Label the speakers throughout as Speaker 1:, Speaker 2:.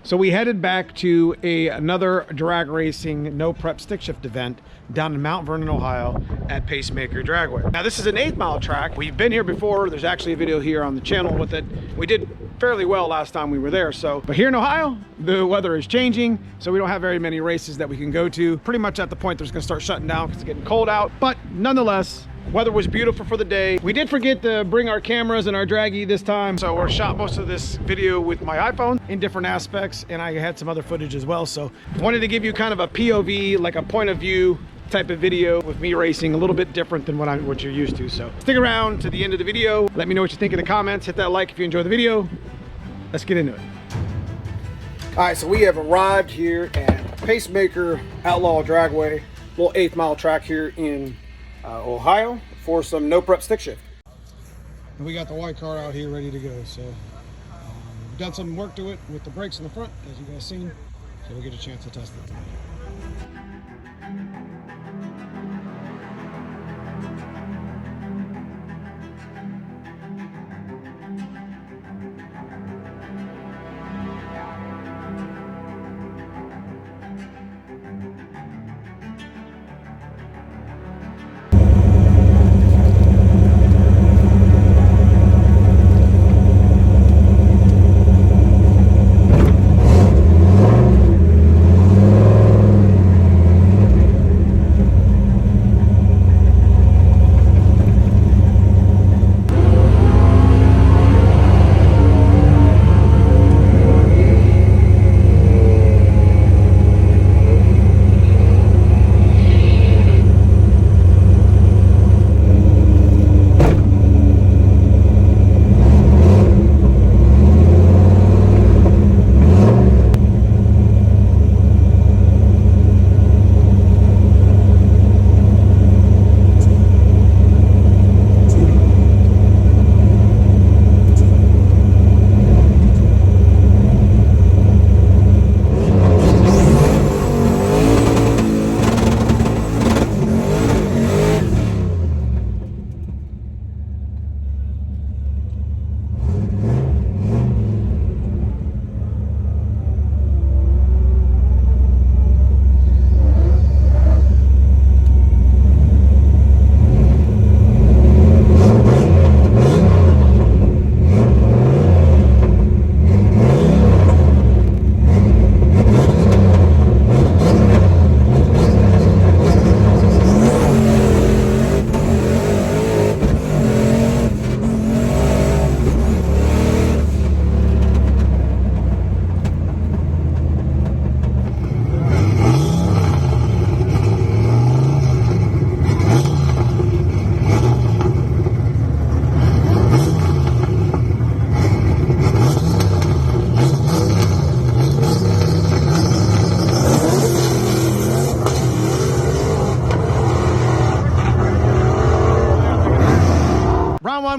Speaker 1: So we headed back to another drag racing no prep stick shift event down in Mount Vernon, Ohio at Pacemaker Dragway. Now this is an 8-mile track. We've been here before. There's actually a video here on the channel with it. We did fairly well last time we were there. But here in Ohio, the weather is changing, so we don't have very many races that we can go to. Pretty much at the point there's gonna start shutting down because it's getting cold out. But nonetheless, weather was beautiful for the day. We did forget to bring our cameras and our draggy this time, so we shot most of this video with my iPhone in different aspects, and I had some other footage as well. So I wanted to give you kind of a POV, like a point of view type of video with me racing, a little bit different than what you're used to. So stick around to the end of the video. Let me know what you think in the comments. Hit that like if you enjoy the video. Let's get into it. All right, so we have arrived here at Pacemaker Outlaw Dragway, little 8-mile track here in Ohio for some no prep stick shift. And we got the white car out here ready to go. So we've done some work to it with the brakes in the front, as you guys seen. So we'll get a chance to test it tonight.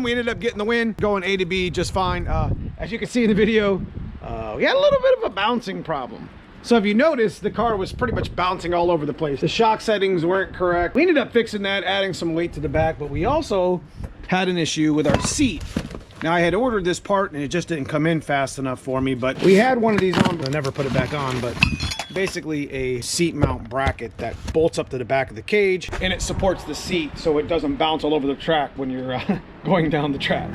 Speaker 1: We ended up getting the win, going A to B just fine. As you can see in the video, we had a little bit of a bouncing problem. So if you notice, the car was pretty much bouncing all over the place. The shock settings weren't correct. We ended up fixing that, adding some weight to the back, but we also had an issue with our seat. Now I had ordered this part and it just didn't come in fast enough for me, but we had one of these on, but I never put it back on. But basically a seat mount bracket that bolts up to the back of the cage, and it supports the seat so it doesn't bounce all over the track when you're going down the track.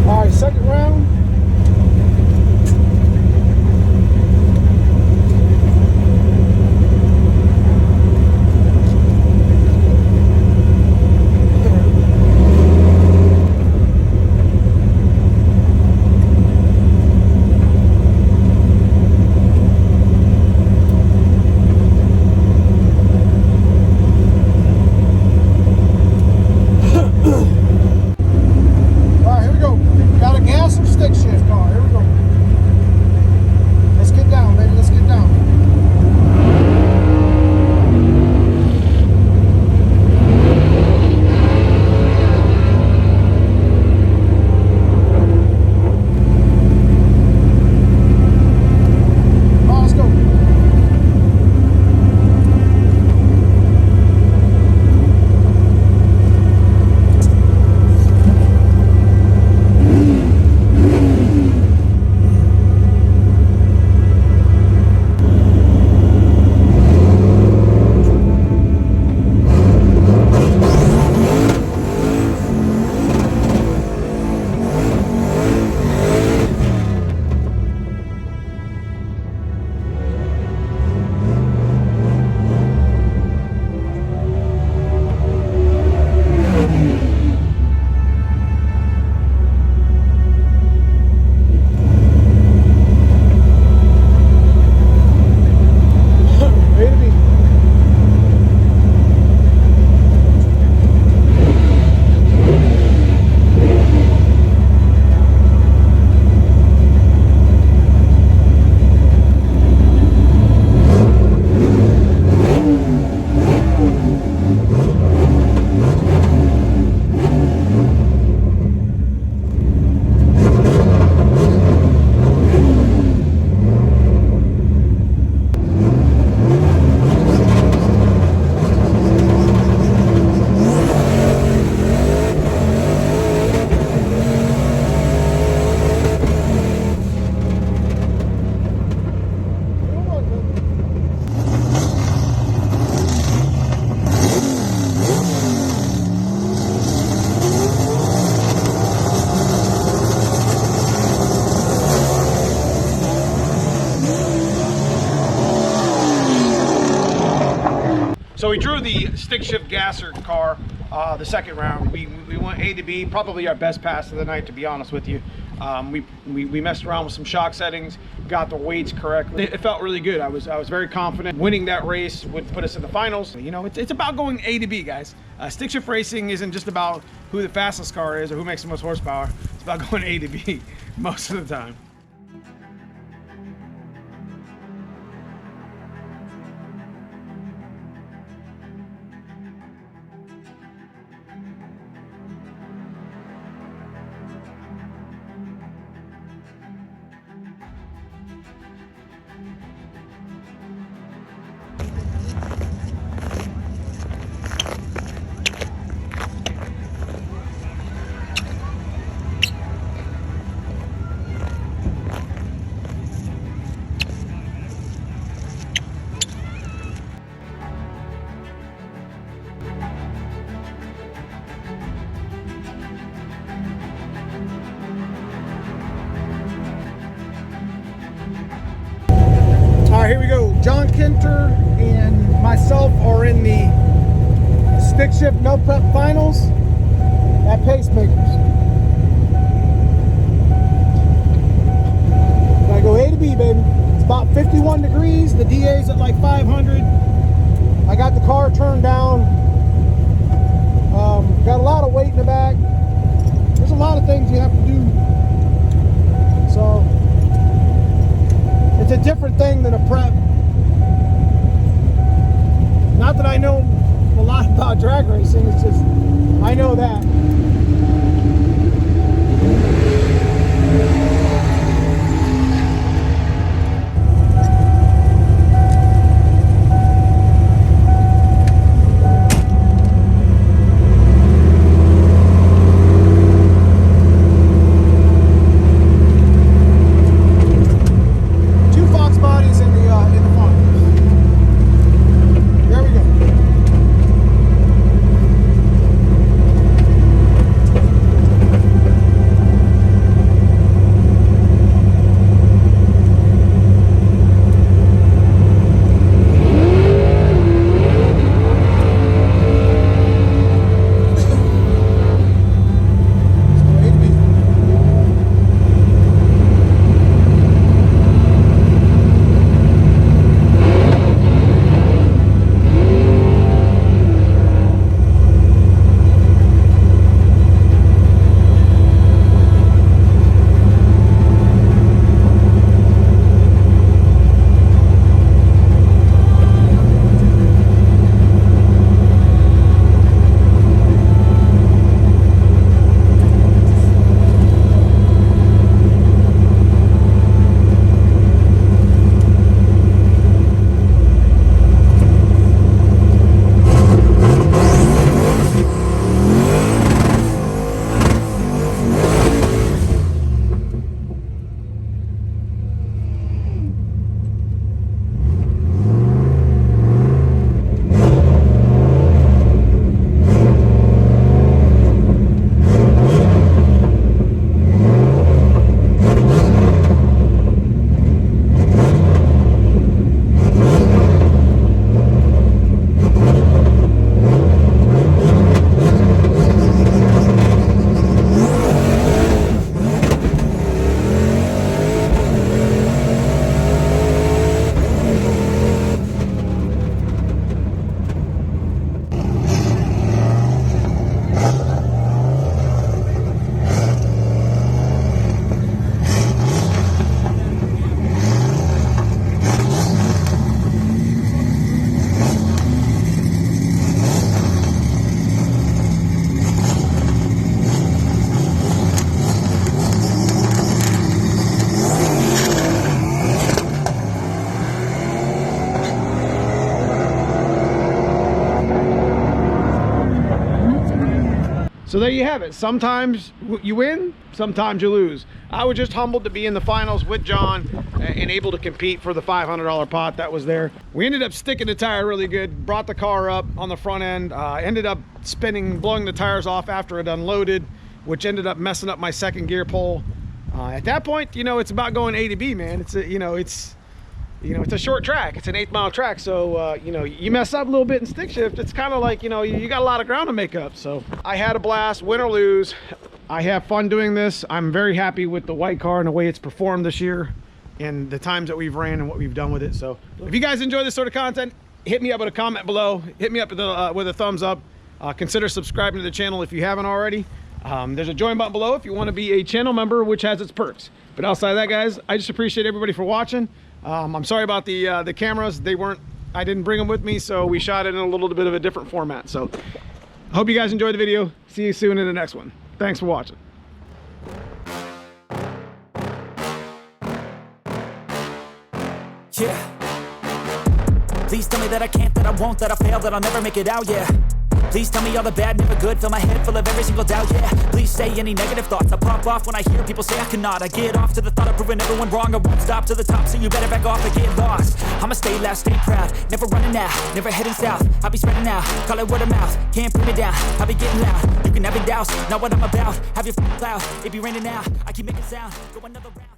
Speaker 1: All right, second round. Stick So we drew the stick shift gasser car the second round. We went A to B, probably our best pass of the night, to be honest with you. We messed around with some shock settings, got the weights correctly. It felt really good. I was very confident. Winning that race would put us in the finals. You know, it's about going A to B, guys. Stick shift racing isn't just about who the fastest car is or who makes the most horsepower. It's about going A to B most of the time. All right, here we go. John Kinter and myself are in the stick shift no prep finals at Pacemakers. Gotta go A to B, baby. It's about 51 degrees. The DA's at like 500. I got the car turned down. Got a lot of weight in the back. There's a lot of things you have to do. So it's a different thing than a prep. Not that I know a lot about drag racing, it's just, I know that. So there you have it. Sometimes you win, sometimes you lose. I was just humbled to be in the finals with John and able to compete for the $500 pot that was there. We ended up sticking the tire really good, brought the car up on the front end, ended up spinning, blowing the tires off after it unloaded, which ended up messing up my second gear pole. At that point, you know, it's about going A to B, man. It's, you know, it's you know, it's a short track. It's an 8 mile track. So, you know, you mess up a little bit in stick shift, it's kind of like, you know, you got a lot of ground to make up. So I had a blast, win or lose. I have fun doing this. I'm very happy with the white car and the way it's performed this year and the times that we've ran and what we've done with it. So if you guys enjoy this sort of content, hit me up with a comment below. Hit me up with a thumbs up. Consider subscribing to the channel if you haven't already. There's a join button below if you want to be a channel member, which has its perks. But outside of that, guys, I just appreciate everybody for watching. I'm sorry about the cameras. I didn't bring them with me, so we shot it in a little bit of a different format. So I hope you guys enjoyed the video. See you soon in the next one. Thanks for watching.
Speaker 2: Yeah. Please tell me that I can't, that I won't, that I fail, that I'll never make it out, yeah. Please tell me all the bad, never good, fill my head full of every single doubt, yeah. Please say any negative thoughts, I pop off when I hear people say I cannot. I get off to the thought of proving everyone wrong, I won't stop to the top, so you better back off and get lost. I'ma stay loud, stay proud, never running out, never heading south. I'll be spreading out, call it word of mouth, can't put me down, I'll be getting loud. You can have it douse, not what I'm about, have your cloud, it be raining now, I keep making sound, go another round.